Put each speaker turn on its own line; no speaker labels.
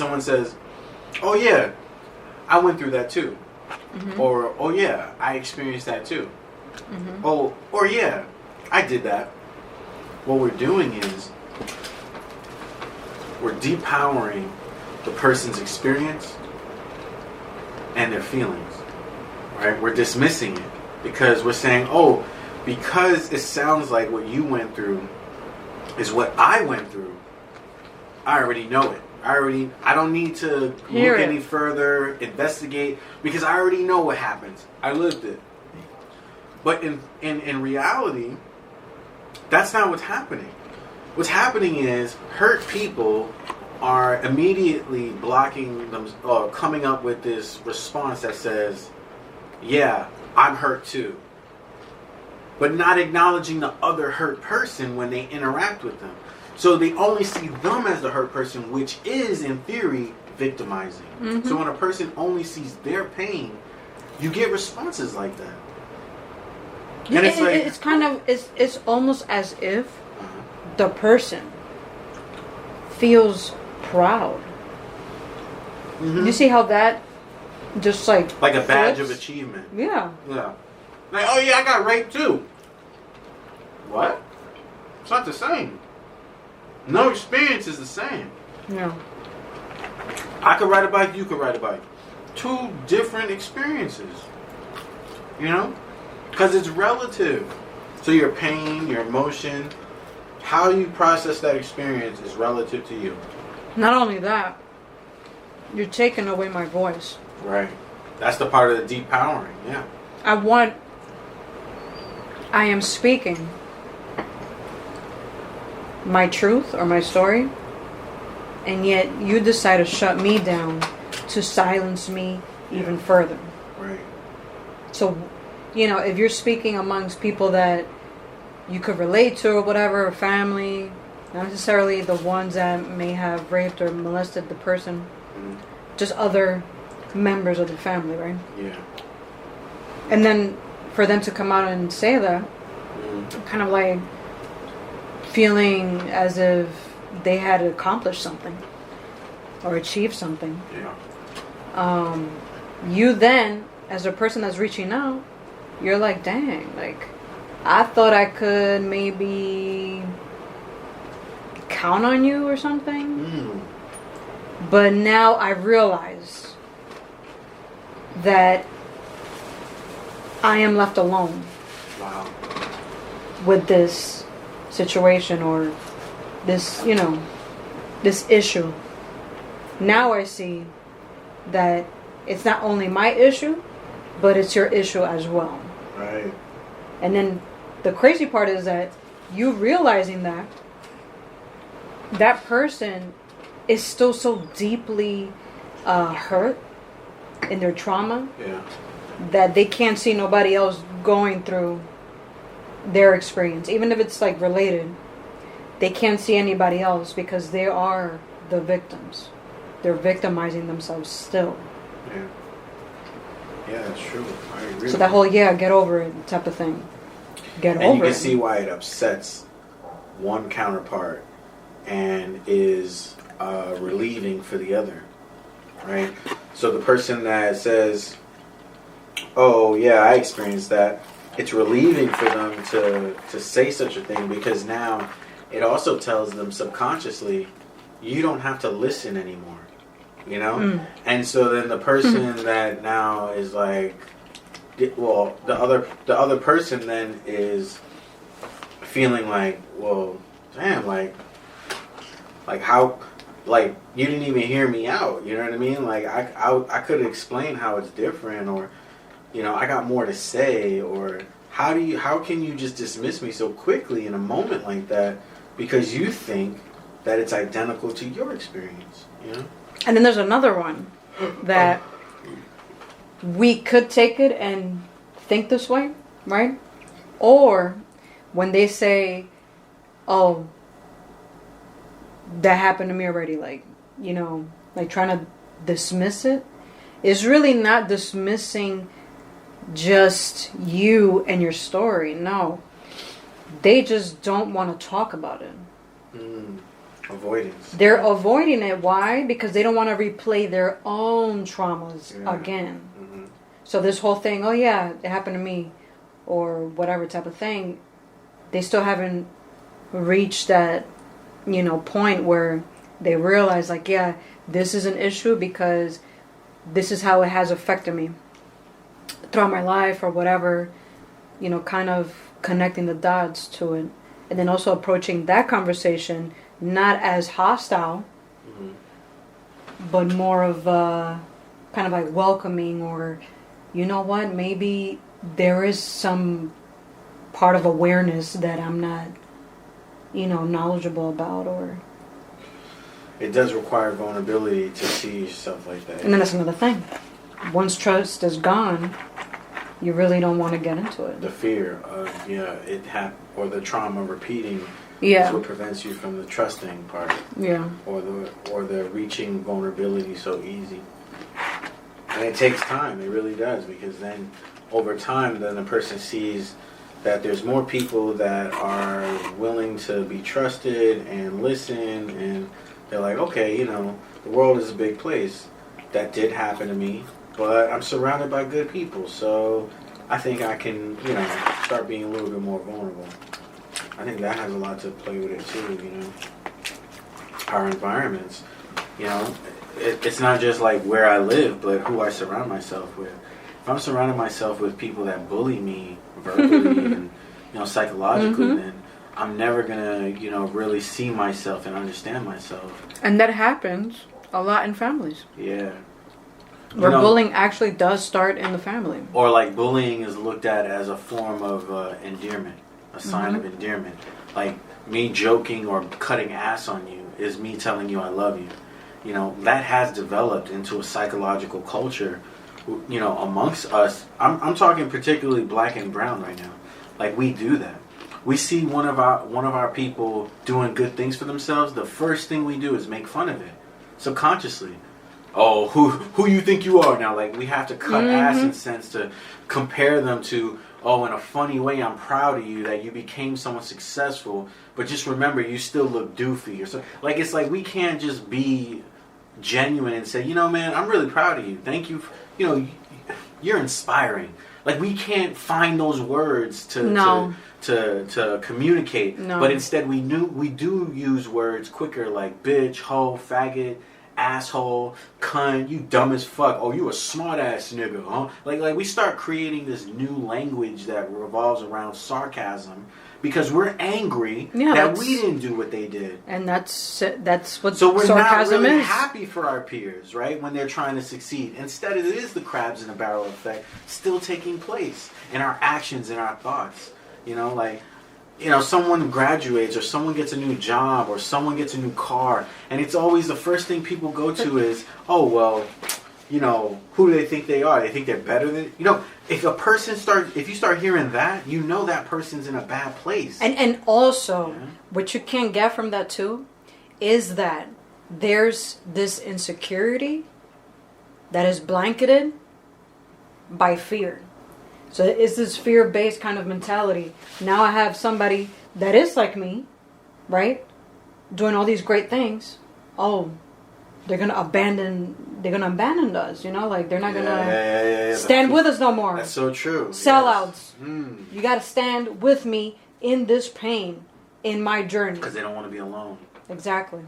someone says, oh yeah, I went through that too.
Mm-hmm.
Or, oh yeah, I experienced that too.
Mm-hmm.
Oh, or yeah, I did that. What we're doing is we're depowering the person's experience and their feelings, right? We're dismissing it because we're saying, oh, because it sounds like what you went through is what I went through, I already know it. I don't need to look any further, investigate, because I already know what happens. I lived it. But in reality, that's not what's happening. What's happening is hurt people are immediately blocking them, coming up with this response that says, yeah, I'm hurt too. But not acknowledging the other hurt person when they interact with them. So they only see them as the hurt person, which is, in theory, victimizing.
Mm-hmm.
So when a person only sees their pain, you get responses like that. And
it's almost as if the person feels proud.
Mm-hmm.
You see how that just like
a badge
flips?
of achievement.
Yeah.
Yeah. Like, oh yeah, I got raped too. What? It's not the same. No experience is the same.
Yeah.
I could ride a bike, you could ride a bike. Two different experiences. You know? Because it's relative. So your pain, your emotion, how you process that experience is relative to you.
Not only that, you're taking away my voice.
Right. That's the part of the depowering, yeah.
I am speaking my truth or my story, and yet you decide to shut me down, to silence me even further.
Right.
So, if you're speaking amongst people that you could relate to or whatever, or family, not necessarily the ones that may have raped or molested the person, just other members of the family, right?
Yeah.
And then for them to come out and say that, kind of like feeling as if they had accomplished something or achieved something.
Yeah.
You then, as a person that's reaching out, you're like, dang, like, I thought I could maybe count on you or something. But now I realize that I am left alone.
Wow.
With this situation or this, this issue. Now I see that it's not only my issue, but it's your issue as well.
Right.
And then the crazy part is that you realizing that person is still so deeply hurt in their trauma, that they can't see nobody else going through their experience, even if it's like related. They can't see anybody else because they are the victims. They're victimizing themselves still.
Yeah. Yeah, that's true. I agree.
So that whole get over it type of thing. Get over it.
And you can see why it upsets one counterpart and is relieving for the other, right? So the person that says, oh yeah, I experienced that, it's relieving for them to say such a thing, because now it also tells them subconsciously, you don't have to listen anymore, And so then the person that now is like, well, the other person then is feeling like, well, damn, like how, like, you didn't even hear me out, you know what I mean? Like I could explain how it's different, or I got more to say, or how can you just dismiss me so quickly in a moment like that because you think that it's identical to your experience,
And then there's another one that we could take it and think this way, right? Or when they say, oh, that happened to me already, like, like trying to dismiss it, is really not dismissing just you and your story. No. They just don't want to talk about it.
Avoidance.
They're avoiding it. Why? Because they don't want to replay their own traumas again. Mm-hmm. So this whole thing, oh yeah, it happened to me, or whatever type of thing, they still haven't reached that, point where they realize, like, yeah, this is an issue because this is how it has affected me throughout my life or whatever, kind of connecting the dots to it. And then also approaching that conversation not as hostile, but more of kind of like welcoming, or, you know what, maybe there is some part of awareness that I'm not, knowledgeable about, or...
It does require vulnerability to see yourself like that.
And then that's another thing. Once trust is gone, you really don't want to get into it.
The fear of, or the trauma repeating is what prevents you from the trusting part.
Yeah.
Or the reaching vulnerability so easy. And it takes time, it really does, because then over time, then the person sees that there's more people that are willing to be trusted and listen, and they're like, okay, the world is a big place. That did happen to me, but I'm surrounded by good people, so I think I can, start being a little bit more vulnerable. I think that has a lot to play with it too, Our environments, it's not just like where I live, but who I surround myself with. If I'm surrounding myself with people that bully me verbally and, psychologically, then I'm never going to, really see myself and understand myself.
And that happens a lot in families.
Yeah.
Where bullying actually does start in the family.
Or like bullying is looked at as a form of endearment, a sign of endearment. Like me joking or cutting ass on you is me telling you I love you. That has developed into a psychological culture, amongst us. I'm talking particularly black and brown right now. Like, we do that. We see one of our people doing good things for themselves. The first thing we do is make fun of it, subconsciously. Oh, who you think you are now? Like, we have to cut ass in sense to compare them to, oh, in a funny way, I'm proud of you that you became someone successful, but just remember, you still look doofy. Or so. Like, it's like we can't just be genuine and say, man, I'm really proud of you. Thank you. You're inspiring. Like, we can't find those words to communicate. No. But instead, we do use words quicker, like bitch, hoe, faggot, asshole, cunt, you dumb as fuck. Oh, you a smart ass nigga, huh? Like we start creating this new language that revolves around sarcasm because we're angry that we didn't do what they did. And
that's what
so we're
sarcasm
not really
is.
Happy for our peers, right? When they're trying to succeed. Instead, it is the crabs in a barrel effect still taking place in our actions and our thoughts. Someone graduates or someone gets a new job or someone gets a new car, and it's always the first thing people go to is, oh, well, who do they think they are? They think they're better than, if you start hearing that, that person's in a bad place.
And also, what you can get from that too, is that there's this insecurity that is blanketed by fear. So it's this fear-based kind of mentality. Now I have somebody that is like me, right? Doing all these great things. Oh, they're gonna abandon us, like they're not gonna stand with us no more.
That's so true.
Sellouts. Yes. You gotta stand with me in this pain, in my journey.
Because they don't want to be alone.
Exactly.